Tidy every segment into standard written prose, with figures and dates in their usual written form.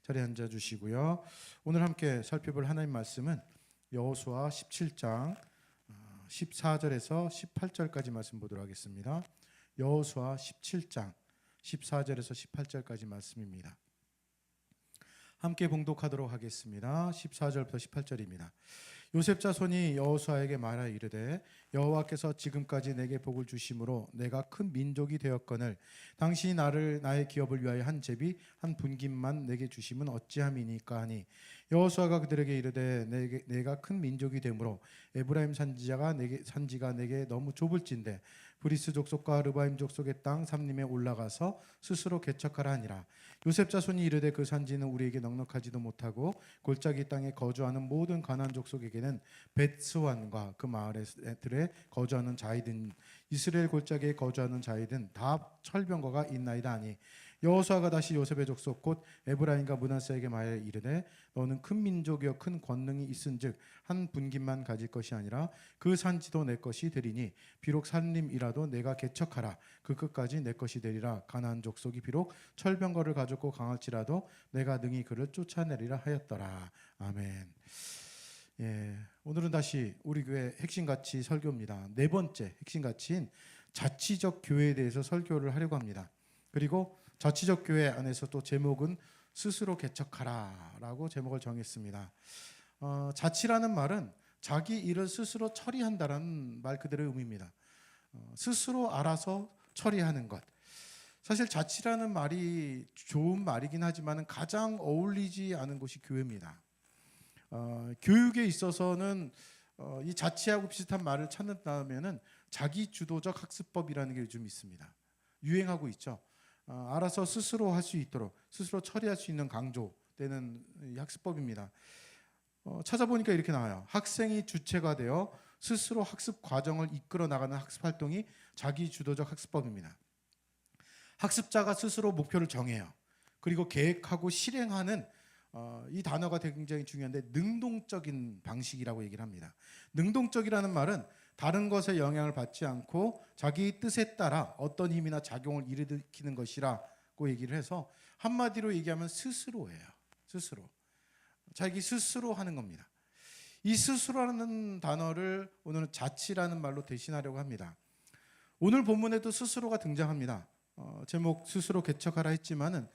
자리에 앉아 주시고요. 오늘 함께 살펴볼 하나님 말씀은 여호수아 17장 14절에서 18절까지 말씀 보도록 하겠습니다. 여호수아 17장 14절에서 18절까지 말씀입니다. 함께 봉독하도록 하겠습니다. 14절부터 18절입니다. 요셉 자손이 여호수아에게 말하여 이르되 여호와께서 지금까지 내게 복을 주심으로 내가 큰 민족이 되었거늘 당신이 나의 기업을 위하여 한 제비 한 분깃만 내게 주심은 어찌함이니까 하니 여호수아가 그들에게 이르되 내가 큰 민족이 되므로 에브라임 산지가 내게 너무 좁을진대 브리스 족속과 르바임 족속의 땅 삼림에 올라가서 스스로 개척하라 하니라. 요셉 자손이 이르되 그 산지는 우리에게 넉넉하지도 못하고 골짜기 땅에 거주하는 모든 가나안 족속에게는 벳스완과 그 마을들에 거주하는 자이든 이스라엘 골짜기에 거주하는 자이든 다 철병거가 있나이다 하니 여호수아가 다시 요셉의 족속 곧 에브라임과 므낫세에게 말하여 이르되 너는 큰 민족이여 큰 권능이 있은즉 한 분깃만 가질 것이 아니라 그 산지도 내 것이 되리니 비록 산림이라도 내가 개척하라 그 끝까지 내 것이 되리라. 가나안 족속이 비록 철병거를 가졌고 강할지라도 내가 능히 그를 쫓아내리라 하였더라. 아멘. 오늘은 다시 우리 교회 핵심가치 설교입니다. 네 번째 핵심가치인 자치적 교회에 대해서 설교를 하려고 합니다. 그리고 자치적 교회 안에서 또 제목은 스스로 개척하라 라고 제목을 정했습니다. 자치라는 말은 자기 일을 스스로 처리한다라는 말 그대로의 의미입니다. 스스로 알아서 처리하는 것. 사실 자치라는 말이 좋은 말이긴 하지만 가장 어울리지 않은 곳이 교회입니다. 교육에 있어서는 이 자치하고 비슷한 말을 찾는다면은 자기 주도적 학습법이라는 게 요즘 있습니다. 유행하고 있죠. 알아서 스스로 할 수 있도록 스스로 처리할 수 있는 강조되는 학습법입니다. 찾아보니까 이렇게 나와요. 학생이 주체가 되어 스스로 학습 과정을 이끌어 나가는 학습 활동이 자기 주도적 학습법입니다. 학습자가 스스로 목표를 정해요. 그리고 계획하고 실행하는 이 단어가 굉장히 중요한데 능동적인 방식이라고 얘기를 합니다. 능동적이라는 말은 다른 것에 영향을 받지 않고 자기 뜻에 따라 어떤 힘이나 작용을 일으키는 것이라고 얘기를 해서 한마디로 얘기하면 스스로예요. 스스로. 자기 스스로 하는 겁니다. 이 스스로라는 단어를 오늘은 자치라는 말로 대신하려고 합니다. 오늘 본문에도 스스로가 등장합니다. 제목 스스로 개척하라 했지만은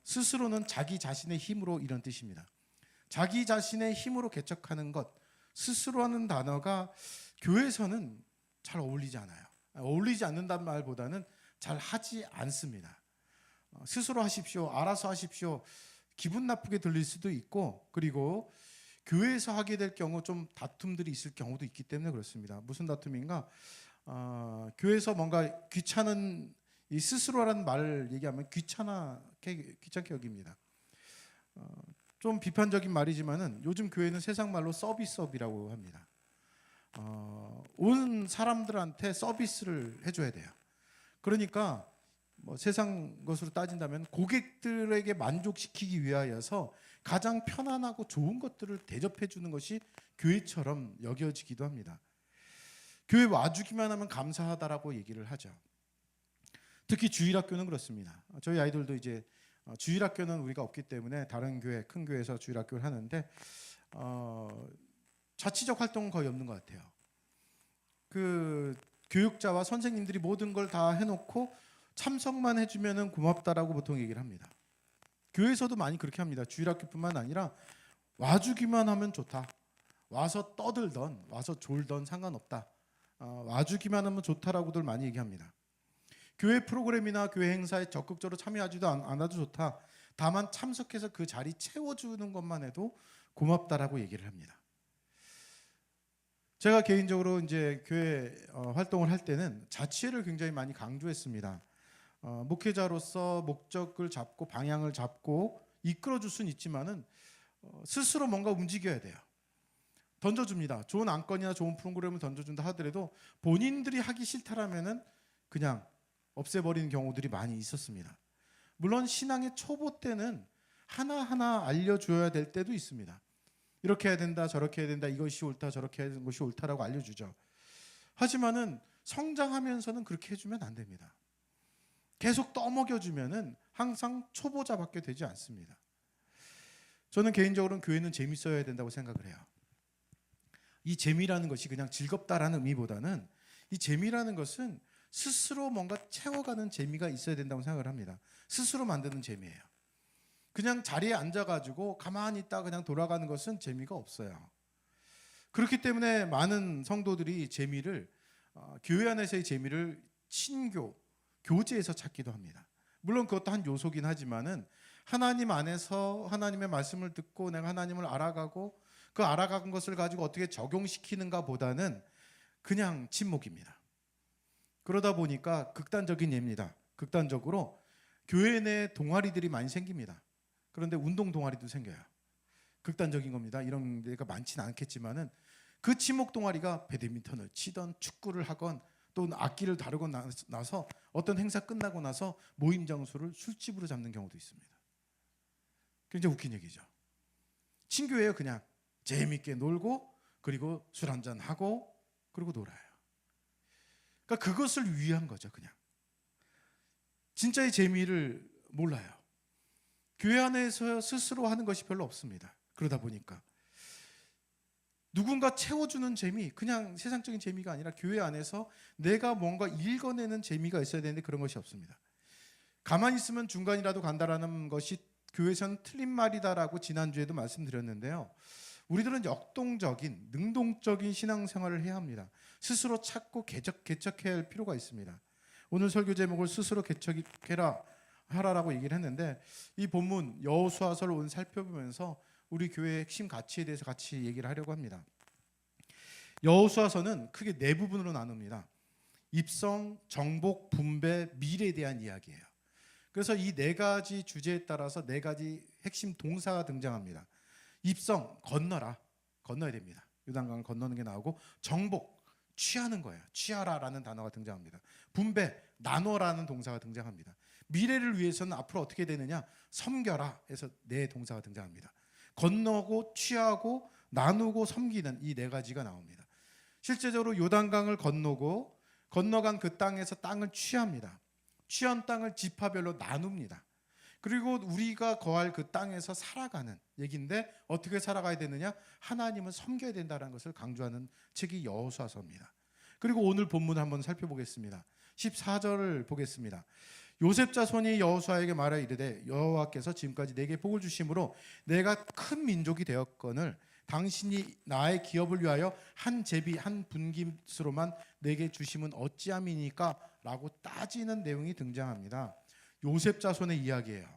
스스로는 자기 자신의 힘으로 이런 뜻입니다. 자기 자신의 힘으로 개척하는 것, 스스로라는 단어가 교회에서는 잘 어울리지 않아요. 어울리지 않는다는 말보다는 잘 하지 않습니다. 스스로 하십시오, 알아서 하십시오, 기분 나쁘게 들릴 수도 있고, 그리고 교회에서 하게 될 경우 좀 다툼들이 있을 경우도 있기 때문에 그렇습니다. 무슨 다툼인가? 교회에서 뭔가 귀찮은 이 스스로라는 말을 얘기하면 귀찮게 여깁니다. 좀 비판적인 말이지만은 요즘 교회는 세상 말로 서비스업이라고 합니다. 온 사람들한테 서비스를 해줘야 돼요. 그러니까 뭐 세상 것으로 따진다면 고객들에게 만족시키기 위하여서 가장 편안하고 좋은 것들을 대접해 주는 것이 교회처럼 여겨지기도 합니다. 교회 와주기만 하면 감사하다라고 얘기를 하죠. 특히 주일학교는 그렇습니다. 저희 아이들도 이제 주일학교는 우리가 없기 때문에 다른 교회, 큰 교회에서 주일학교를 하는데 자치적 활동은 거의 없는 것 같아요. 그 교육자와 선생님들이 모든 걸 다 해놓고 참석만 해주면은 고맙다라고 보통 얘기를 합니다. 교회에서도 많이 그렇게 합니다. 주일학교뿐만 아니라 와주기만 하면 좋다. 와서 떠들던, 와서 졸던 상관없다. 와주기만 하면 좋다라고들 많이 얘기합니다. 교회 프로그램이나 교회 행사에 적극적으로 참여하지도 않아도 좋다. 다만 참석해서 그 자리 채워주는 것만 해도 고맙다라고 얘기를 합니다. 제가 개인적으로 이제 교회 활동을 할 때는 자치를 굉장히 많이 강조했습니다. 목회자로서 목적을 잡고 방향을 잡고 이끌어줄 수는 있지만은 스스로 뭔가 움직여야 돼요. 던져줍니다. 좋은 안건이나 좋은 프로그램을 던져준다 하더라도 본인들이 하기 싫다라면은 그냥 없애버리는 경우들이 많이 있었습니다. 물론 신앙의 초보 때는 하나하나 알려줘야 될 때도 있습니다. 이렇게 해야 된다, 저렇게 해야 된다, 이것이 옳다, 저렇게 해야 되는 것이 옳다라고 알려주죠. 하지만은 성장하면서는 그렇게 해주면 안 됩니다. 계속 떠먹여주면은 항상 초보자밖에 되지 않습니다. 저는 개인적으로는 교회는 재밌어야 된다고 생각을 해요. 이 재미라는 것이 그냥 즐겁다라는 의미보다는 이 재미라는 것은 스스로 뭔가 채워가는 재미가 있어야 된다고 생각을 합니다. 스스로 만드는 재미예요. 그냥 자리에 앉아가지고 가만히 있다 그냥 돌아가는 것은 재미가 없어요. 그렇기 때문에 많은 성도들이 재미를 교회 안에서의 재미를 친교, 교제에서 찾기도 합니다. 물론 그것도 한 요소긴 하지만은 하나님 안에서 하나님의 말씀을 듣고 내가 하나님을 알아가고 그 알아간 것을 가지고 어떻게 적용시키는가 보다는 그냥 침묵입니다. 그러다 보니까 극단적인 예입니다. 극단적으로 교회 내 동아리들이 많이 생깁니다. 그런데 운동 동아리도 생겨요. 극단적인 겁니다. 이런 데가 많지는 않겠지만은 그 침묵 동아리가 배드민턴을 치던 축구를 하건 또 악기를 다루고 나서 어떤 행사 끝나고 나서 모임 장소를 술집으로 잡는 경우도 있습니다. 굉장히 웃긴 얘기죠. 친교예요. 그냥 재미있게 놀고 그리고 술 한잔 하고 그리고 놀아요. 그러니까 그것을 위한 거죠. 그냥 진짜의 재미를 몰라요. 교회 안에서 스스로 하는 것이 별로 없습니다. 그러다 보니까 누군가 채워주는 재미, 그냥 세상적인 재미가 아니라 교회 안에서 내가 뭔가 읽어내는 재미가 있어야 되는데 그런 것이 없습니다. 가만히 있으면 중간이라도 간다라는 것이 교회에서는 틀린 말이다라고 지난주에도 말씀드렸는데요. 우리들은 역동적인, 능동적인 신앙생활을 해야 합니다. 스스로 찾고 개척해야 할 필요가 있습니다. 오늘 설교 제목을 스스로 개척해라 하라라고 얘기를 했는데 이 본문 여호수아서를 오늘 살펴보면서 우리 교회의 핵심 가치에 대해서 같이 얘기를 하려고 합니다. 여호수아서는 크게 네 부분으로 나눕니다. 입성, 정복, 분배, 미래에 대한 이야기예요. 그래서 이 네 가지 주제에 따라서 네 가지 핵심 동사가 등장합니다. 입성, 건너라, 건너야 됩니다. 요단강을 건너는 게 나오고, 정복, 취하는 거예요. 취하라라는 단어가 등장합니다. 분배, 나눠라는 동사가 등장합니다. 미래를 위해서는 앞으로 어떻게 되느냐, 섬겨라 해서 네 동사가 등장합니다. 건너고 취하고 나누고 섬기는 이 네 가지가 나옵니다. 실제적으로 요단강을 건너고 건너간 그 땅에서 땅을 취합니다. 취한 땅을 지파별로 나눕니다. 그리고 우리가 거할 그 땅에서 살아가는 얘기인데 어떻게 살아가야 되느냐? 하나님을 섬겨야 된다는 것을 강조하는 책이 여호수아서입니다. 그리고 오늘 본문을 한번 살펴보겠습니다. 14절을 보겠습니다. 요셉 자손이 여호수아에게 말하여 이르되 여호와께서 지금까지 내게 복을 주심으로 내가 큰 민족이 되었거늘 당신이 나의 기업을 위하여 한 제비 한 분깃으로만 내게 주심은 어찌함이니까? 라고 따지는 내용이 등장합니다. 요셉 자손의 이야기예요.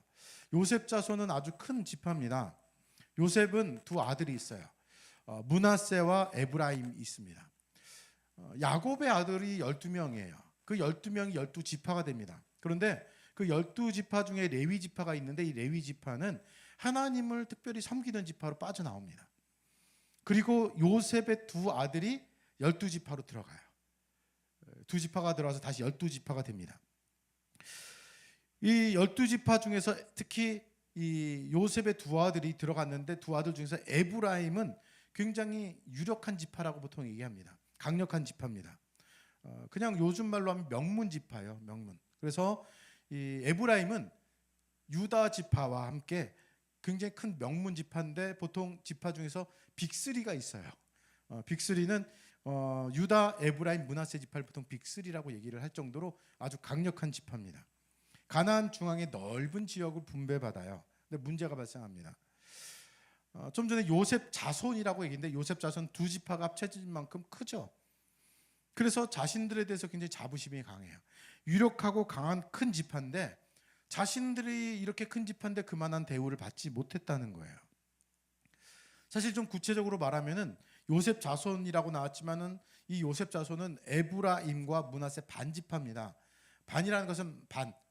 요셉 자손은 아주 큰 지파입니다. 요셉은 두 아들이 있어요. 므낫세와 에브라임이 있습니다. 야곱의 아들이 12명이에요. 그 12명이 12지파가 됩니다. 그런데 그 12지파 중에 레위 지파가 있는데 이 레위 지파는 하나님을 특별히 섬기는 지파로 빠져나옵니다. 그리고 요셉의 두 아들이 12지파로 들어가요. 두 지파가 들어와서 다시 12지파가 됩니다. 이 12지파 중에서 특히 이 요셉의 두 아들이 들어갔는데 두 아들 중에서 에브라임은 굉장히 유력한 지파라고 보통 얘기합니다. 강력한 지파입니다. 그냥 요즘 말로 하면 명문 지파예요. 명문. 그래서 이 에브라임은 유다 지파와 함께 굉장히 큰 명문 지파인데 보통 지파 중에서 빅3가 있어요. 빅3는 유다, 에브라임, 므낫세 지파를 보통 빅3라고 얘기를 할 정도로 아주 강력한 지파입니다. 가나안 중앙의 넓은 지역을 분배받아요. 근데 문제가 발생합니다. 좀 전에 요셉 자손이라고 얘기했는데 요셉 자손 두 지파가 합쳐진 만큼 크죠. 그래서 자신들에 대해서 굉장히 자부심이 강해요. 유력하고 강한 큰 지파인데 자신들이 이렇게 큰 지파인데 그만한 대우를 받지 못했다는 거예요. 사실 좀 구체적으로 말하면은 요셉 자손이라고 나왔지만은 이 요셉 자손은 에브라임과 므낫세 반지파입니다. 반이라는 것은 딱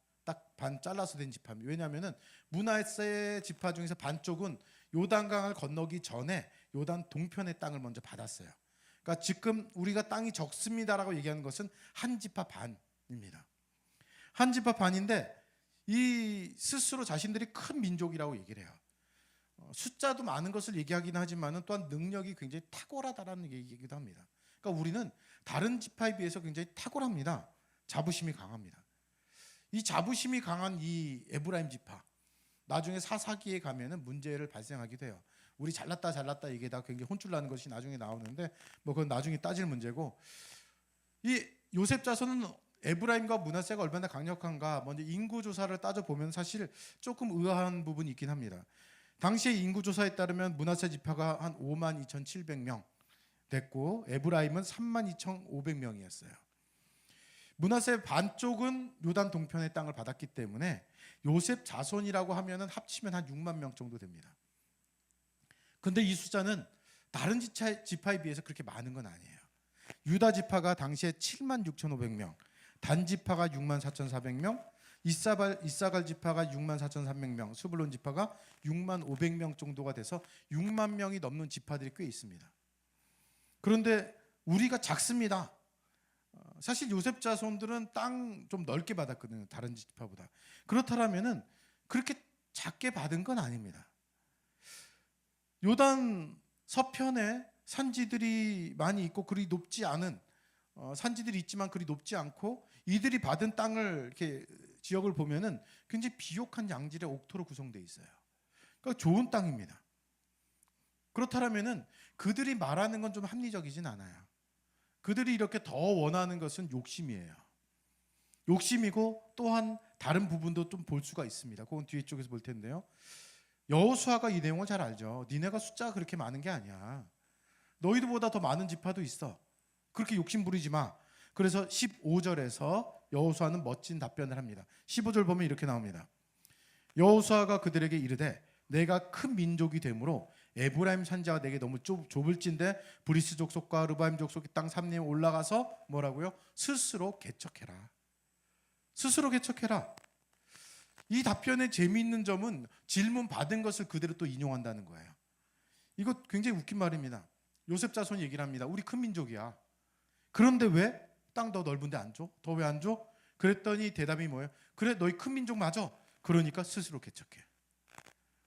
반 잘라서 된 지파입니다. 왜냐하면은 므낫세 지파 중에서 반쪽은 요단강을 건너기 전에 요단 동편의 땅을 먼저 받았어요. 그러니까 지금 우리가 땅이 적습니다라고 얘기하는 것은 한 지파 반입니다. 한 지파 반인데 이 스스로 자신들이 큰 민족이라고 얘기를 해요. 숫자도 많은 것을 얘기하긴 하지만 또한 능력이 굉장히 탁월하다라는 얘기이기도 합니다. 그러니까 우리는 다른 지파에 비해서 굉장히 탁월합니다. 자부심이 강합니다. 이 자부심이 강한 이 에브라임 지파, 나중에 사사기에 가면은 문제를 발생하게 돼요. 우리 잘났다 이게 다 굉장히 혼쭐 나는 것이 나중에 나오는데 뭐 그건 나중에 따질 문제고, 이 요셉 자손은 에브라임과 므낫세가 얼마나 강력한가 먼저 인구 조사를 따져 보면 사실 조금 의아한 부분이 있긴 합니다. 당시에 인구 조사에 따르면 므낫세 지파가 한 52,700명 됐고 에브라임은 32,500명이었어요. 므낫세 반쪽은 요단 동편의 땅을 받았기 때문에 요셉 자손이라고 하면은 합치면 한 6만 명 정도 됩니다. 근데 이 숫자는 다른 지파에 비해서 그렇게 많은 건 아니에요. 유다 지파가 당시에 76,500명, 단 지파가 64,400명, 이사갈 지파가 64,300명, 스불론 지파가 65,500명 정도가 돼서 6만 명이 넘는 지파들이 꽤 있습니다. 그런데 우리가 작습니다. 사실 요셉 자손들은 땅 좀 넓게 받았거든요. 다른 지파보다. 그렇다면은 그렇게 작게 받은 건 아닙니다. 요단 서편에 산지들이 많이 있고 그리 높지 않은 산지들이 있지만 그리 높지 않고 이들이 받은 땅을 이렇게 지역을 보면은 굉장히 비옥한 양질의 옥토로 구성되어 있어요. 그러니까 좋은 땅입니다. 그렇다면은 그들이 말하는 건 좀 합리적이진 않아요. 그들이 이렇게 더 원하는 것은 욕심이에요. 욕심이고 또한 다른 부분도 좀 볼 수가 있습니다. 그건 뒤에 쪽에서 볼 텐데요. 여호수아가 이 내용을 잘 알죠. 니네가 숫자가 그렇게 많은 게 아니야. 너희들보다 더 많은 지파도 있어. 그렇게 욕심 부리지 마. 그래서 15절에서 여호수아는 멋진 답변을 합니다. 15절 보면 이렇게 나옵니다. 여호수아가 그들에게 이르되 내가 큰 민족이 되므로 에브라임 산지가 내게 너무 좁을진데 브리스 족속과 르바임 족속의 땅 삼림에 올라가서 뭐라고요? 스스로 개척해라. 스스로 개척해라. 이 답변의 재미있는 점은 질문 받은 것을 그대로 또 인용한다는 거예요. 이거 굉장히 웃긴 말입니다. 요셉 자손이 얘기를 합니다. 우리 큰 민족이야. 그런데 왜 땅 더 넓은데 안 줘? 더 왜 안 줘? 그랬더니 대답이 뭐예요? 그래 너희 큰 민족 맞아. 그러니까 스스로 개척해.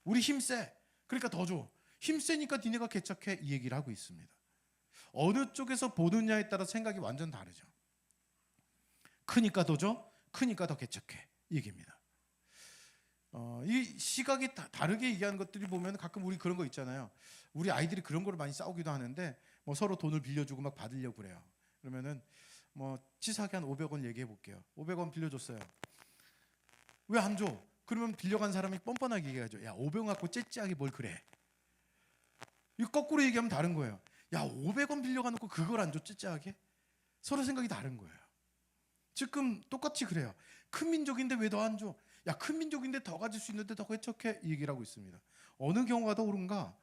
우리 힘세. 그러니까 더 줘. 힘세니까 니네가 개척해. 이 얘기를 하고 있습니다. 어느 쪽에서 보느냐에 따라 생각이 완전 다르죠. 크니까 더 줘. 크니까 더 개척해. 이 얘기입니다. 이 시각이 다르게 얘기하는 것들이 보면 가끔 우리 그런 거 있잖아요. 우리 아이들이 그런 거를 많이 싸우기도 하는데 뭐 서로 돈을 빌려주고 막 받으려고 그래요. 그러면은 뭐 치사하게 한 500원 얘기해 볼게요. 500원 빌려줬어요. 왜 안 줘? 그러면 빌려간 사람이 뻔뻔하게 얘기하죠. 야 500원 갖고 째째하게 뭘 그래. 이 거꾸로 얘기하면 다른 거예요. 야 500원 빌려가 놓고 그걸 안 줘 째째하게? 서로 생각이 다른 거예요. 지금 똑같이 그래요. 큰 민족인데 왜 더 안 줘? 야 큰 민족인데 더 가질 수 있는데 더 개척해? 이 얘기를 하고 있습니다. 어느 경우가 더 옳은가?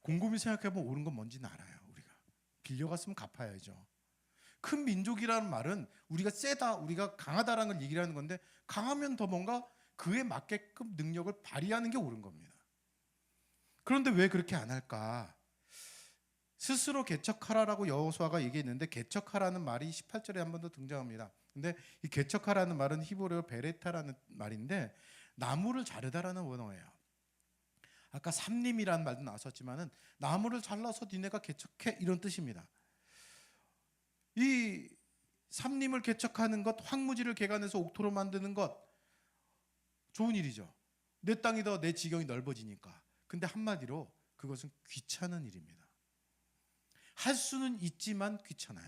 곰곰이 생각해보면 옳은 건 뭔지는 알아요. 우리가 빌려갔으면 갚아야죠. 큰 민족이라는 말은 우리가 세다, 우리가 강하다라는 걸 얘기를 하는 건데 강하면 더 뭔가 그에 맞게끔 능력을 발휘하는 게 옳은 겁니다. 그런데 왜 그렇게 안 할까? 스스로 개척하라라고 여호수아가 얘기했는데 개척하라는 말이 18절에 한 번 더 등장합니다. 근데 이 개척하라는 말은 히브리어 베레타라는 말인데 나무를 자르다라는 원어예요. 아까 삼림이라는 말도 나왔었지만은 나무를 잘라서 니네가 개척해 이런 뜻입니다. 이 삼림을 개척하는 것, 황무지를 개간해서 옥토로 만드는 것 좋은 일이죠. 내 땅이 더 내 지경이 넓어지니까. 근데 한마디로 그것은 귀찮은 일입니다. 할 수는 있지만 귀찮아요.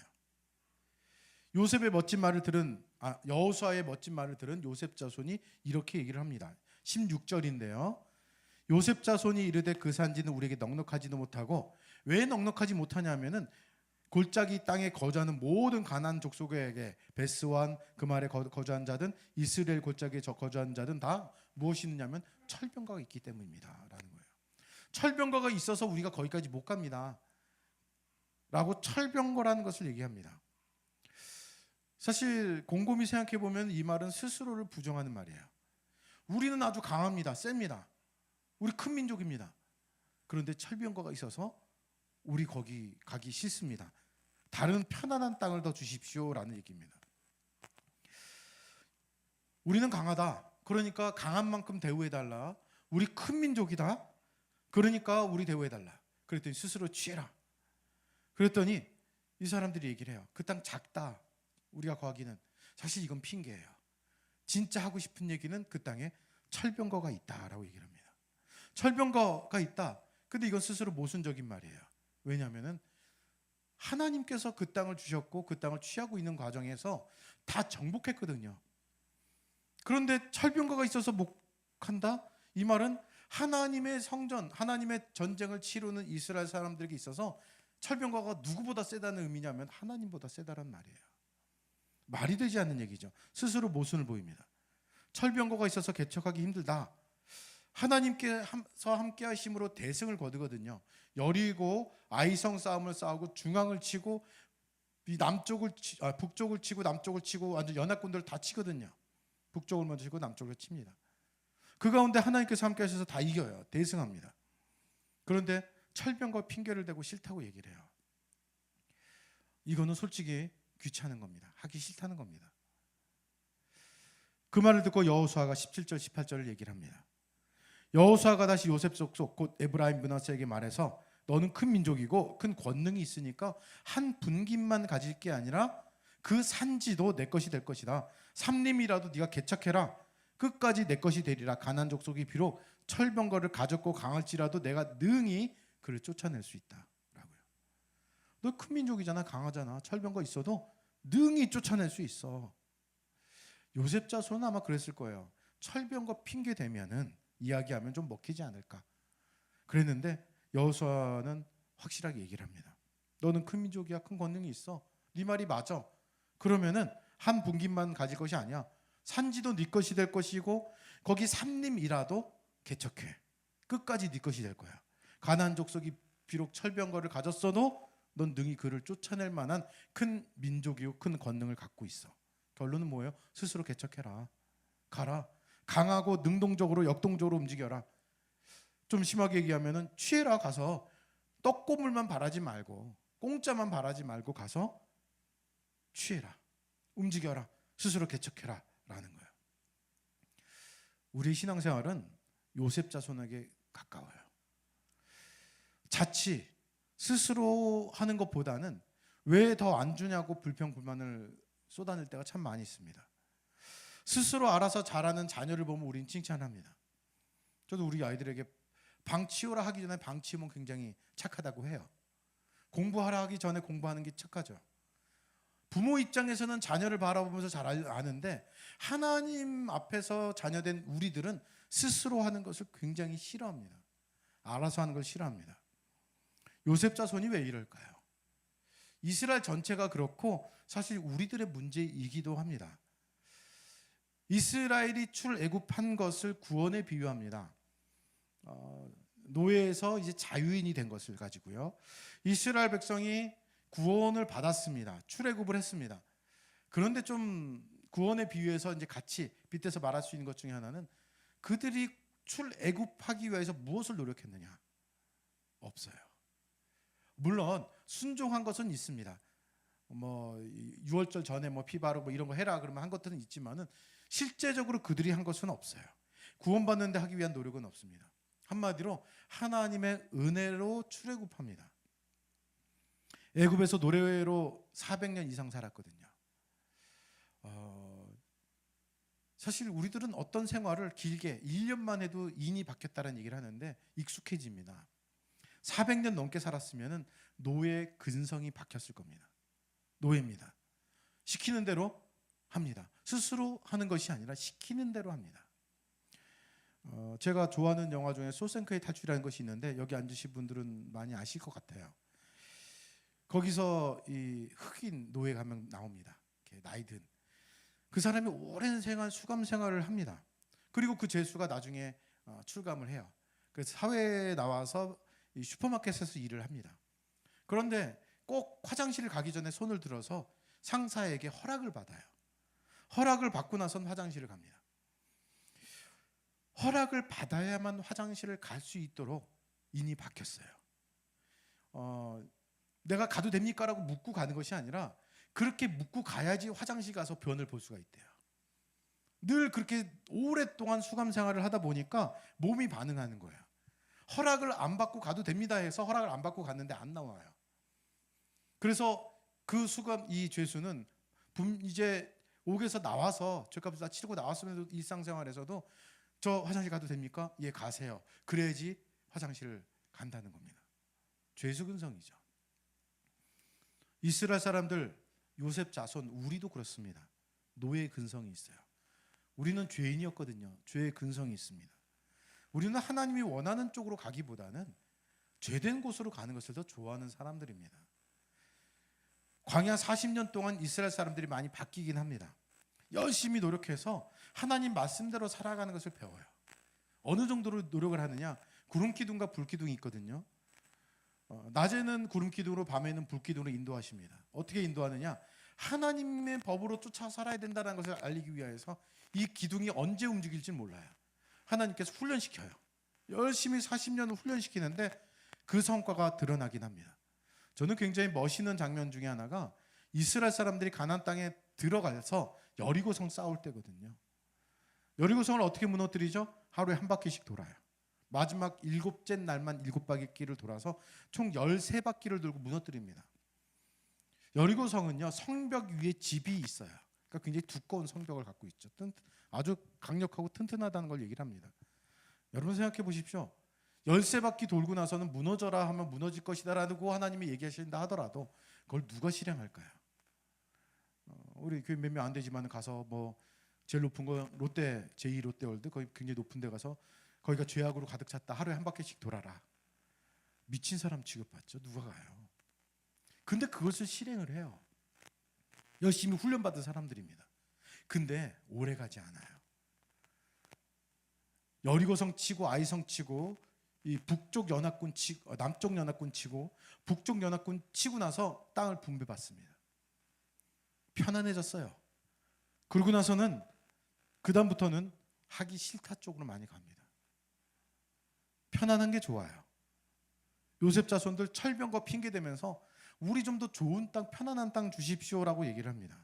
요셉의 멋진 말을 들은 여호수아의 멋진 말을 들은 요셉 자손이 이렇게 얘기를 합니다. 16절인데요. 요셉 자손이 이르되 그 산지는 우리에게 넉넉하지도 못하고 왜 넉넉하지 못하냐면은 골짜기 땅에 거주하는 모든 가나안 족속에게 베스완 그 말에 거주한 자든 이스라엘 골짜기에 거주한 자든 다 무엇이 있느냐면 철병거가 있기 때문입니다라는 거예요. 철병거가 있어서 우리가 거기까지 못 갑니다. 라고 철병거라는 것을 얘기합니다. 사실 곰곰이 생각해 보면 이 말은 스스로를 부정하는 말이에요. 우리는 아주 강합니다. 셉니다. 우리 큰 민족입니다. 그런데 철병거가 있어서 우리 거기 가기 싫습니다. 다른 편안한 땅을 더 주십시오라는 얘기입니다. 우리는 강하다. 그러니까 강한 만큼 대우해달라. 우리 큰 민족이다. 그러니까 우리 대우해달라. 그랬더니 스스로 취해라. 그랬더니 이 사람들이 얘기를 해요. 그 땅 작다. 우리가 거하기는. 사실 이건 핑계예요. 진짜 하고 싶은 얘기는 그 땅에 철병거가 있다라고 얘기를 합니다. 철병거가 있다. 근데 이건 스스로 모순적인 말이에요. 왜냐하면은 하나님께서 그 땅을 주셨고 그 땅을 취하고 있는 과정에서 다 정복했거든요. 그런데 철병거가 있어서 못 한다? 이 말은 하나님의 성전, 하나님의 전쟁을 치르는 이스라엘 사람들에게 있어서 철병거가 누구보다 세다는 의미냐면 하나님보다 세다란 말이에요. 말이 되지 않는 얘기죠. 스스로 모순을 보입니다. 철병거가 있어서 개척하기 힘들다. 하나님께서 함께 하심으로 대승을 거두거든요. 여리고 아이성 싸움을 싸우고 중앙을 치고 이 북쪽을 치고 남쪽을 치고 완전 연합군들을 다 치거든요. 북쪽을 먼저 치고 남쪽을 칩니다. 그 가운데 하나님께서 함께 하셔서 다 이겨요. 대승합니다. 그런데 철병거 핑계를 대고 싫다고 얘기를 해요. 이거는 솔직히 귀찮은 겁니다. 하기 싫다는 겁니다. 그 말을 듣고 여호수아가 17절 18절을 얘기를 합니다. 여호수아가 다시 요셉 족속 곧 에브라임 므낫세에게 말해서 너는 큰 민족이고 큰 권능이 있으니까 한 분깃만 가질 게 아니라 그 산지도 내 것이 될 것이다. 삼림이라도 네가 개척해라. 끝까지 내 것이 되리라. 가나안 족속이 비록 철병거를 가졌고 강할지라도 내가 능히 그를 쫓아낼 수 있다. 라고요. 너 큰 민족이잖아. 강하잖아. 철병거 있어도 능히 쫓아낼 수 있어. 요셉 자손은 아마 그랬을 거예요. 철병거 핑계 대면은 이야기하면 좀 먹히지 않을까. 그랬는데 여호수아는 확실하게 얘기를 합니다. 너는 큰 민족이야. 큰 권능이 있어. 네 말이 맞아. 그러면은 한 분깃만 가질 것이 아니야. 산지도 네 것이 될 것이고 거기 삼림이라도 개척해. 끝까지 네 것이 될 거야. 가나안 족속이 비록 철병거를 가졌어도 넌 능히 그를 쫓아낼 만한 큰 민족이고 큰 권능을 갖고 있어. 결론은 뭐예요? 스스로 개척해라. 가라. 강하고 능동적으로 역동적으로 움직여라. 좀 심하게 얘기하면은 취해라. 가서 떡고물만 바라지 말고 공짜만 바라지 말고 가서 취해라. 움직여라. 스스로 개척해라. 라는 거예요. 우리 신앙생활은 요셉 자손에게 가까워요. 자칫 스스로 하는 것보다는 왜 더 안 주냐고 불평불만을 쏟아낼 때가 참 많이 있습니다. 스스로 알아서 잘하는 자녀를 보면 우린 칭찬합니다. 저도 우리 아이들에게 방 치우라 하기 전에 방 치우면 굉장히 착하다고 해요. 공부하라 하기 전에 공부하는 게 착하죠. 부모 입장에서는 자녀를 바라보면서 잘 아는데 하나님 앞에서 자녀된 우리들은 스스로 하는 것을 굉장히 싫어합니다. 알아서 하는 걸 싫어합니다. 요셉 자손이 왜 이럴까요? 이스라엘 전체가 그렇고 사실 우리들의 문제이기도 합니다. 이스라엘이 출애굽한 것을 구원에 비유합니다. 노예에서 이제 자유인이 된 것을 가지고요. 이스라엘 백성이 구원을 받았습니다. 출애굽을 했습니다. 그런데 좀 구원에 비유해서 이제 같이 빗대서 말할 수 있는 것 중에 하나는 그들이 출애굽하기 위해서 무엇을 노력했느냐? 없어요. 물론 순종한 것은 있습니다. 뭐 유월절 전에 뭐 피 바르고 이런 거 해라 그러면 한 것들은 있지만은 실제적으로 그들이 한 것은 없어요. 구원받는 데 하기 위한 노력은 없습니다. 한마디로 하나님의 은혜로 출애굽합니다. 애굽에서 노예로 400년 이상 살았거든요. 사실 우리들은 어떤 생활을 길게 1년만 해도 인이 바뀌었다는 얘기를 하는데 익숙해집니다. 400년 넘게 살았으면 노예 근성이 박혔을 겁니다. 노예입니다. 시키는 대로 합니다. 스스로 하는 것이 아니라 시키는 대로 합니다. 제가 좋아하는 영화 중에 쇼생크의 탈출이라는 것이 있는데 여기 앉으신 분들은 많이 아실 것 같아요. 거기서 이 흑인 노예가 한 명 나옵니다. 나이 든 그 사람이 오랜 수감 생활을 합니다. 그리고 그 죄수가 나중에 출감을 해요. 그래서 사회에 나와서 이 슈퍼마켓에서 일을 합니다. 그런데 꼭 화장실을 가기 전에 손을 들어서 상사에게 허락을 받아요. 허락을 받고 나선 화장실을 갑니다. 허락을 받아야만 화장실을 갈 수 있도록 인이 바뀌었어요. 내가 가도 됩니까? 라고 묻고 가는 것이 아니라 그렇게 묻고 가야지 화장실 가서 변을 볼 수가 있대요. 늘 그렇게 오랫동안 수감 생활을 하다 보니까 몸이 반응하는 거예요. 허락을 안 받고 가도 됩니다 해서 허락을 안 받고 갔는데 안 나와요. 그래서 그 이 죄수는 이제 옥에서 나와서 죄값을 다 치르고 나왔으면서 일상생활에서도 저 화장실 가도 됩니까? 예, 가세요. 그래야지 화장실을 간다는 겁니다. 죄수 근성이죠. 이스라엘 사람들, 요셉 자손, 우리도 그렇습니다. 노예 근성이 있어요. 우리는 죄인이었거든요. 죄의 근성이 있습니다. 우리는 하나님이 원하는 쪽으로 가기보다는 죄된 곳으로 가는 것을 더 좋아하는 사람들입니다. 광야 40년 동안 이스라엘 사람들이 많이 바뀌긴 합니다. 열심히 노력해서 하나님 말씀대로 살아가는 것을 배워요. 어느 정도로 노력을 하느냐? 구름 기둥과 불 기둥이 있거든요. 낮에는 구름 기둥으로, 밤에는 불 기둥으로 인도하십니다. 어떻게 인도하느냐? 하나님의 법으로 쫓아 살아야 된다는 것을 알리기 위해서 이 기둥이 언제 움직일지 몰라요. 하나님께서 훈련시켜요. 열심히 40년을 훈련시키는데 그 성과가 드러나긴 합니다. 저는 굉장히 멋있는 장면 중에 하나가 이스라엘 사람들이 가나안 땅에 들어가서 여리고성 싸울 때거든요. 여리고성을 어떻게 무너뜨리죠? 하루에 한 바퀴씩 돌아요. 마지막 7째 날만 7바퀴를 돌아서 총 13바퀴를 돌고 무너뜨립니다. 여리고성은요, 성벽 위에 집이 있어요. 그러니까 굉장히 두꺼운 성벽을 갖고 있죠. 아주 강력하고 튼튼하다는 걸 얘기를 합니다. 여러분 생각해 보십시오. 13바퀴 돌고 나서는 무너져라 하면 무너질 것이다라고 하나님이 얘기하신다 하더라도 그걸 누가 실행할까요? 우리 교회 몇 명 안 되지만 가서 뭐 제일 높은 거 롯데, 제2롯데월드 거기 굉장히 높은 데 가서 거기가 죄악으로 가득 찼다. 하루에 한 바퀴씩 돌아라. 미친 사람 취급받죠. 누가 가요? 근데 그것을 실행을 해요. 열심히 훈련받은 사람들입니다. 근데 오래 가지 않아요. 여리고성 치고 아이성 치고 이 북쪽 연합군 치고 남쪽 연합군 치고 북쪽 연합군 치고 나서 땅을 분배받습니다. 편안해졌어요. 그러고 나서는 그 다음부터는 하기 싫다 쪽으로 많이 갑니다. 편안한 게 좋아요. 요셉 자손들 철병거 핑계 대면서 우리 좀 더 좋은 땅, 편안한 땅 주십시오라고 얘기를 합니다.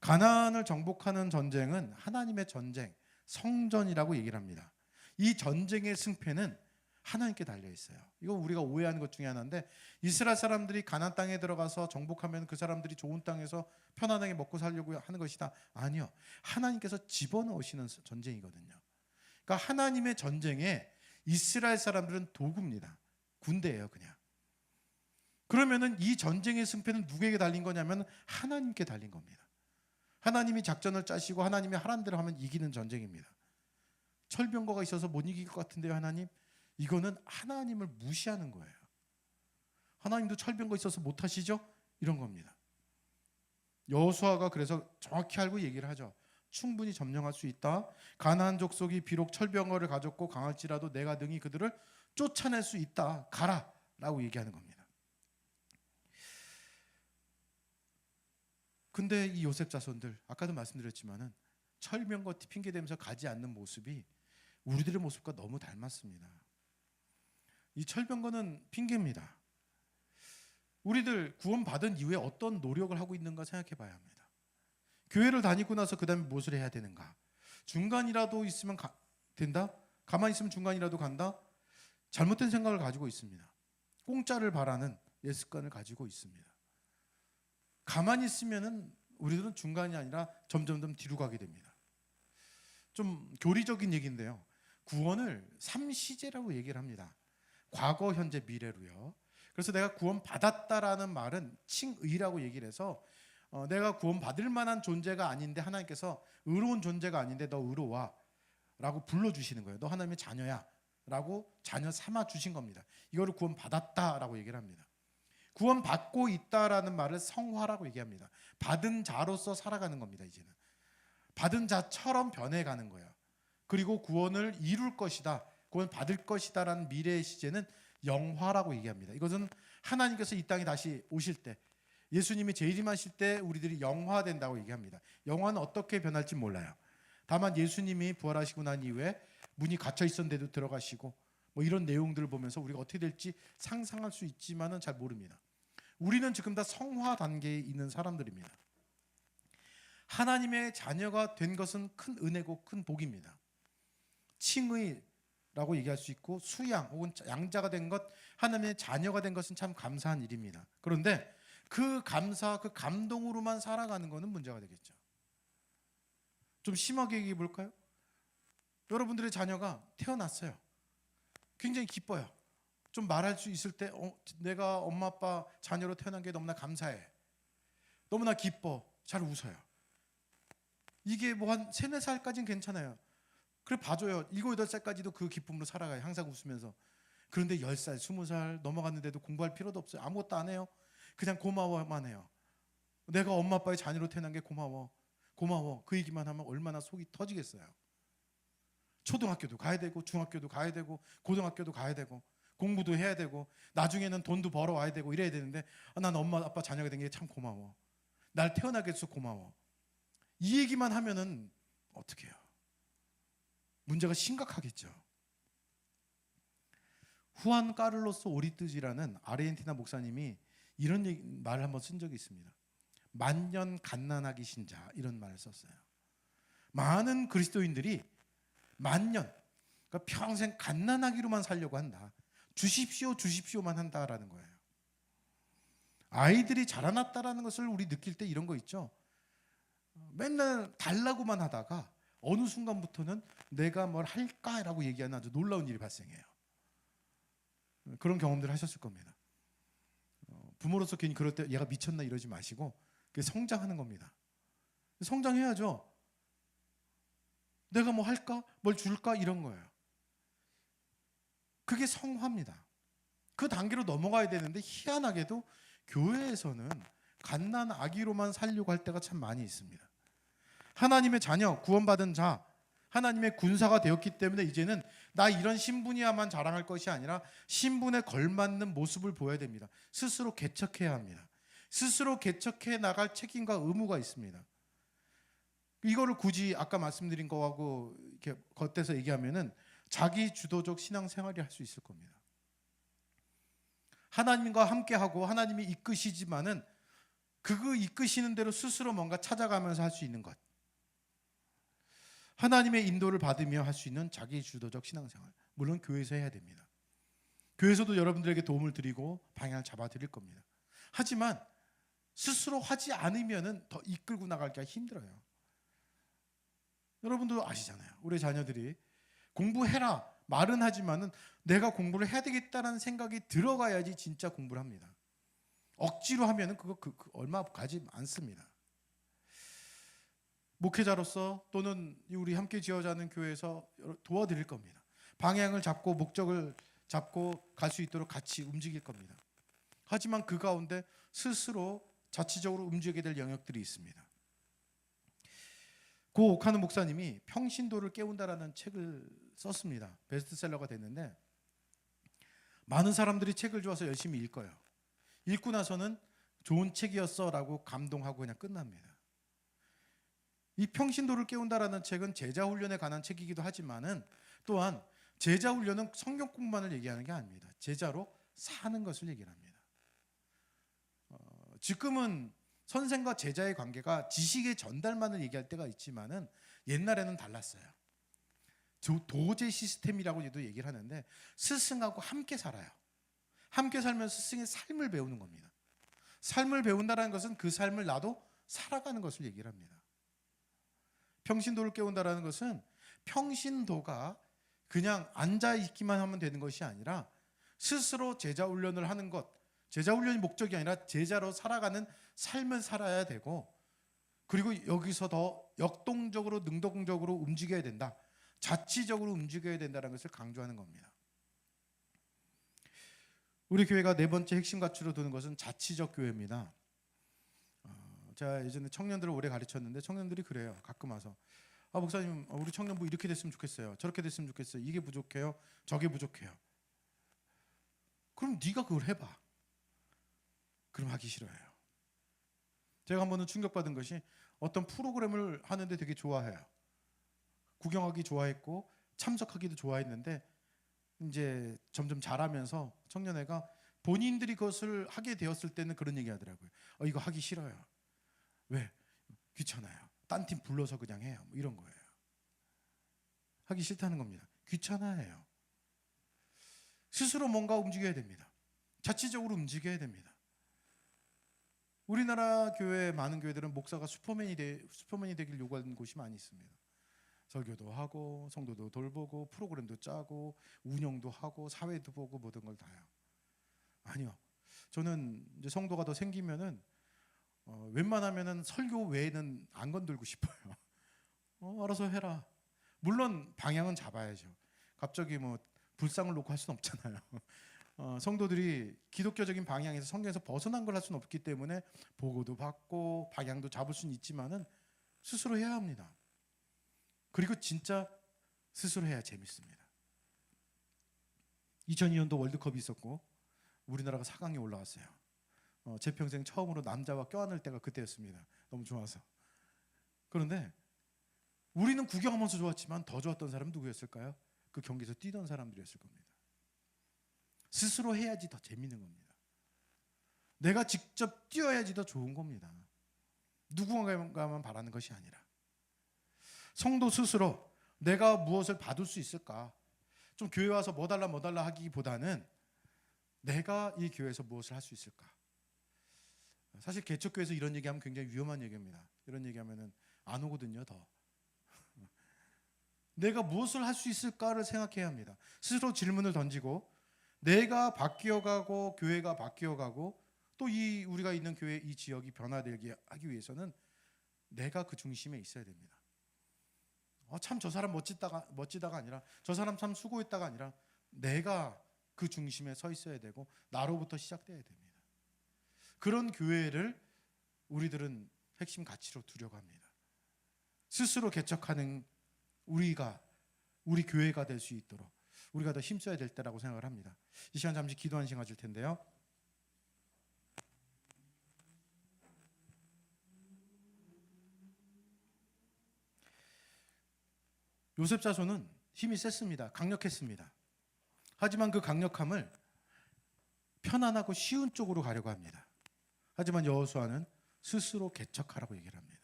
가나안을 정복하는 전쟁은 하나님의 전쟁, 성전이라고 얘기를 합니다. 이 전쟁의 승패는 하나님께 달려 있어요. 이거 우리가 오해하는 것 중에 하나인데, 이스라엘 사람들이 가나안 땅에 들어가서 정복하면 그 사람들이 좋은 땅에서 편안하게 먹고 살려고 하는 것이다. 아니요. 하나님께서 집어넣으시는 전쟁이거든요. 그러니까 하나님의 전쟁에 이스라엘 사람들은 도구입니다. 군대예요, 그냥. 그러면은 이 전쟁의 승패는 누구에게 달린 거냐면 하나님께 달린 겁니다. 하나님이 작전을 짜시고 하나님이 하라는 대로 하면 이기는 전쟁입니다. 철병거가 있어서 못 이길 것 같은데요, 하나님? 이거는 하나님을 무시하는 거예요. 하나님도 철병거 있어서 못 하시죠? 이런 겁니다. 여호수아가 그래서 정확히 알고 얘기를 하죠. 충분히 점령할 수 있다. 가나안 족속이 비록 철병거를 가졌고 강할지라도 내가 능히 그들을 쫓아낼 수 있다. 가라 라고 얘기하는 겁니다. 근데 이 요셉 자손들, 아까도 말씀드렸지만은 철병거 핑계대면서 가지 않는 모습이 우리들의 모습과 너무 닮았습니다. 이 철병거는 핑계입니다. 우리들 구원받은 이후에 어떤 노력을 하고 있는가 생각해 봐야 합니다. 교회를 다니고 나서 그 다음에 무엇을 해야 되는가? 중간이라도 있으면 된다? 가만히 있으면 중간이라도 간다? 잘못된 생각을 가지고 있습니다. 공짜를 바라는 옛 습관을 가지고 있습니다. 가만히 있으면은 우리들은 중간이 아니라 점점 뒤로 가게 됩니다. 좀 교리적인 얘기인데요. 구원을 3시제라고 얘기를 합니다. 과거, 현재, 미래로요. 그래서 내가 구원 받았다라는 말은 칭의라고 얘기를 해서 내가 구원 받을 만한 존재가 아닌데 하나님께서 의로운 존재가 아닌데 너 의로와 라고 불러주시는 거예요. 너 하나님의 자녀야 라고 자녀 삼아 주신 겁니다. 이거를 구원 받았다라고 얘기를 합니다. 구원 받고 있다라는 말을 성화라고 얘기합니다. 받은 자로서 살아가는 겁니다. 이제는 받은 자처럼 변해가는 거예요. 그리고 구원을 이룰 것이다, 구원 받을 것이다라는 미래의 시제는 영화라고 얘기합니다. 이것은 하나님께서 이 땅에 다시 오실 때, 예수님이 재림하실 때 우리들이 영화된다고 얘기합니다. 영화는 어떻게 변할지 몰라요. 다만 예수님이 부활하시고 난 이후에 문이 갇혀 있었는데도 들어가시고 뭐 이런 내용들을 보면서 우리가 어떻게 될지 상상할 수 있지만은 잘 모릅니다. 우리는 지금 다 성화 단계에 있는 사람들입니다. 하나님의 자녀가 된 것은 큰 은혜고 큰 복입니다. 칭의라고 얘기할 수 있고 수양 혹은 양자가 된 것, 하나님의 자녀가 된 것은 참 감사한 일입니다. 그런데 그 감사, 그 감동으로만 살아가는 것은 문제가 되겠죠. 좀 심하게 얘기해 볼까요? 여러분들의 자녀가 태어났어요. 굉장히 기뻐요. 좀 말할 수 있을 때 내가 엄마 아빠 자녀로 태어난 게 너무나 감사해. 너무나 기뻐. 잘 웃어요. 이게 뭐 한 3, 4살까지는 괜찮아요. 그래 봐줘요. 7, 8살까지도 그 기쁨으로 살아가요. 항상 웃으면서. 그런데 10살, 20살 넘어갔는데도 공부할 필요도 없어요. 아무것도 안 해요. 그냥 고마워만 해요. 내가 엄마 아빠의 자녀로 태어난 게 고마워. 고마워. 그 얘기만 하면 얼마나 속이 터지겠어요. 초등학교도 가야 되고 중학교도 가야 되고 고등학교도 가야 되고 공부도 해야 되고 나중에는 돈도 벌어와야 되고 이래야 되는데 난 엄마 아빠 자녀가 된 게 참 고마워. 날 태어나게 해서 고마워. 이 얘기만 하면은 어떻게 해요? 문제가 심각하겠죠. 후안 카를로스 오리뜨지라는 아르헨티나 목사님이 이런 말을 한번 쓴 적이 있습니다. 만년 갓난아기 신자 이런 말을 썼어요. 많은 그리스도인들이 만년, 그러니까 평생 갓난아기로만 살려고 한다. 주십시오, 주십시오만 한다라는 거예요. 아이들이 자라났다라는 것을 우리 느낄 때 이런 거 있죠. 맨날 달라고만 하다가 어느 순간부터는 내가 뭘 할까라고 얘기하는 아주 놀라운 일이 발생해요. 그런 경험들 하셨을 겁니다. 부모로서 괜히 그럴 때 얘가 미쳤나 이러지 마시고 그게 성장하는 겁니다. 성장해야죠. 내가 뭐 할까? 뭘 줄까? 이런 거예요. 그게 성화입니다. 그 단계로 넘어가야 되는데 희한하게도 교회에서는 갓난 아기로만 살려고 할 때가 참 많이 있습니다. 하나님의 자녀, 구원받은 자, 하나님의 군사가 되었기 때문에 이제는 나 이런 신분이야만 자랑할 것이 아니라 신분에 걸맞는 모습을 보여야 됩니다. 스스로 개척해야 합니다. 스스로 개척해 나갈 책임과 의무가 있습니다. 이거를 굳이 아까 말씀드린 거하고 이렇게 겉에서 얘기하면은 자기 주도적 신앙생활이 할 수 있을 겁니다. 하나님과 함께하고 하나님이 이끄시지만은 그 이끄시는 대로 스스로 뭔가 찾아가면서 할 수 있는 것. 하나님의 인도를 받으며 할 수 있는 자기 주도적 신앙생활. 물론 교회에서 해야 됩니다. 교회에서도 여러분들에게 도움을 드리고 방향을 잡아 드릴 겁니다. 하지만 스스로 하지 않으면은 더 이끌고 나가기가 힘들어요. 여러분도 아시잖아요. 우리 자녀들이 공부해라 말은 하지만은 내가 공부를 해야 되겠다는 생각이 들어가야지 진짜 공부를 합니다. 억지로 하면은 그거 얼마 가지 않습니다. 목회자로서 또는 우리 함께 지어자는 교회에서 도와드릴 겁니다. 방향을 잡고 목적을 잡고 갈 수 있도록 같이 움직일 겁니다. 하지만 그 가운데 스스로 자치적으로 움직이게 될 영역들이 있습니다. 고 오카노 목사님이 평신도를 깨운다라는 책을 썼습니다. 베스트셀러가 됐는데 많은 사람들이 책을 좋아서 열심히 읽어요. 읽고 나서는 좋은 책이었어라고 감동하고 그냥 끝납니다. 이 평신도를 깨운다라는 책은 제자 훈련에 관한 책이기도 하지만은 또한 제자 훈련은 성경 공부만을 얘기하는 게 아닙니다. 제자로 사는 것을 얘기합니다. 지금은 선생과 제자의 관계가 지식의 전달만을 얘기할 때가 있지만은 옛날에는 달랐어요. 도제 시스템이라고도 얘기를 하는데 스승하고 함께 살아요. 함께 살면서 스승의 삶을 배우는 겁니다. 삶을 배운다는 것은 그 삶을 나도 살아가는 것을 얘기를 합니다. 평신도를 깨운다는 것은 평신도가 그냥 앉아있기만 하면 되는 것이 아니라 스스로 제자 훈련을 하는 것, 제자 훈련이 목적이 아니라 제자로 살아가는 삶을 살아야 되고 그리고 여기서 더 역동적으로 능동적으로 움직여야 된다. 자치적으로 움직여야 된다는 것을 강조하는 겁니다. 우리 교회가 4번째 핵심 가치로 두는 것은 자치적 교회입니다. 제가 예전에 청년들을 오래 가르쳤는데 청년들이 그래요. 가끔 와서 목사님 우리 청년부 이렇게 됐으면 좋겠어요. 저렇게 됐으면 좋겠어요. 이게 부족해요. 저게 부족해요. 그럼 네가 그걸 해봐. 그럼 하기 싫어요. 제가 한 번은 충격받은 것이 어떤 프로그램을 하는데 되게 좋아해요. 구경하기 좋아했고 참석하기도 좋아했는데 이제 점점 자라면서 청년회가 본인들이 그것을 하게 되었을 때는 그런 얘기 하더라고요. 이거 하기 싫어요. 왜? 귀찮아요. 딴 팀 불러서 그냥 해요. 뭐 이런 거예요. 하기 싫다는 겁니다. 귀찮아해요. 스스로 뭔가 움직여야 됩니다. 자치적으로 움직여야 됩니다. 우리나라 교회 많은 교회들은 목사가 슈퍼맨이 되길 요구하는 곳이 많이 있습니다. 설교도 하고 성도도 돌보고 프로그램도 짜고 운영도 하고 사회도 보고 모든 걸 다요. 아니요. 저는 이제 성도가 더 생기면은 웬만하면은 설교 외에는 안 건들고 싶어요. 알아서 해라. 물론 방향은 잡아야죠. 갑자기 뭐 불상을 놓고 할 수는 없잖아요. 성도들이 기독교적인 방향에서 성경에서 벗어난 걸 할 수는 없기 때문에 보고도 받고 방향도 잡을 수는 있지만은 스스로 해야 합니다. 그리고 진짜 스스로 해야 재밌습니다. 2002년도 월드컵이 있었고 우리나라가 4강에 올라왔어요. 제 평생 처음으로 남자와 껴안을 때가 그때였습니다. 너무 좋아서. 그런데 우리는 구경하면서 좋았지만 더 좋았던 사람은 누구였을까요? 그 경기에서 뛰던 사람들이었을 겁니다. 스스로 해야지 더 재밌는 겁니다. 내가 직접 뛰어야지 더 좋은 겁니다. 누군가만 바라는 것이 아니라 성도 스스로 내가 무엇을 받을 수 있을까? 좀 교회 와서 뭐 달라 하기보다는 내가 이 교회에서 무엇을 할 수 있을까? 사실 개척교회에서 이런 얘기하면 굉장히 위험한 얘기입니다. 이런 얘기하면은 안 오거든요, 더. 내가 무엇을 할 수 있을까를 생각해야 합니다. 스스로 질문을 던지고 내가 바뀌어가고 교회가 바뀌어가고 또 우리가 있는 교회 이 지역이 변화되게 하기 위해서는 내가 그 중심에 있어야 됩니다. 참 저 사람 멋지다가 아니라 저 사람 참 수고했다가 아니라 내가 그 중심에 서 있어야 되고 나로부터 시작돼야 됩니다. 그런 교회를 우리들은 핵심 가치로 두려고 합니다. 스스로 개척하는 우리 교회가 될 수 있도록 우리가 더 힘써야 될 때라고 생각을 합니다. 이 시간 잠시 기도하는 시간 가질 텐데요. 요셉 자손은 힘이 셌습니다. 강력했습니다. 하지만 그 강력함을 편안하고 쉬운 쪽으로 가려고 합니다. 하지만 여호수아는 스스로 개척하라고 얘기를 합니다.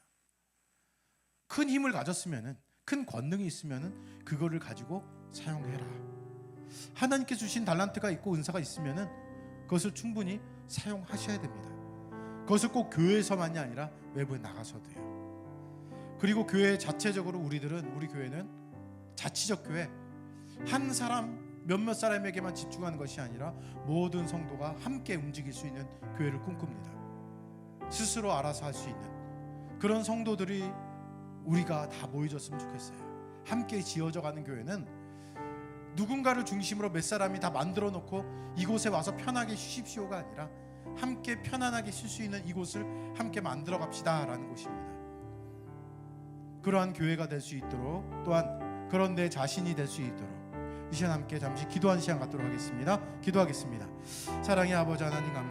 큰 힘을 가졌으면은 큰 권능이 있으면은 그거를 가지고 사용해라. 하나님께 주신 달란트가 있고 은사가 있으면은 그것을 충분히 사용하셔야 됩니다. 그것을 꼭 교회에서만이 아니라 외부에 나가서도요. 그리고 교회 자체적으로 우리 교회는 자치적 교회, 한 사람 몇몇 사람에게만 집중하는 것이 아니라 모든 성도가 함께 움직일 수 있는 교회를 꿈꿉니다. 스스로 알아서 할 수 있는 그런 성도들이 우리가 다 모여졌으면 좋겠어요. 함께 지어져가는 교회는 누군가를 중심으로 몇 사람이 다 만들어 놓고 이곳에 와서 편하게 쉬십시오가 아니라 함께 편안하게 쉴 수 있는 이곳을 함께 만들어 갑시다라는 곳입니다. 그러한 교회가 될 수 있도록 또한 그런 내 자신이 될 수 있도록 이 시간 함께 잠시 기도하는 시간 갖도록 하겠습니다. 기도하겠습니다. 사랑의 아버지 하나님 감사합니다.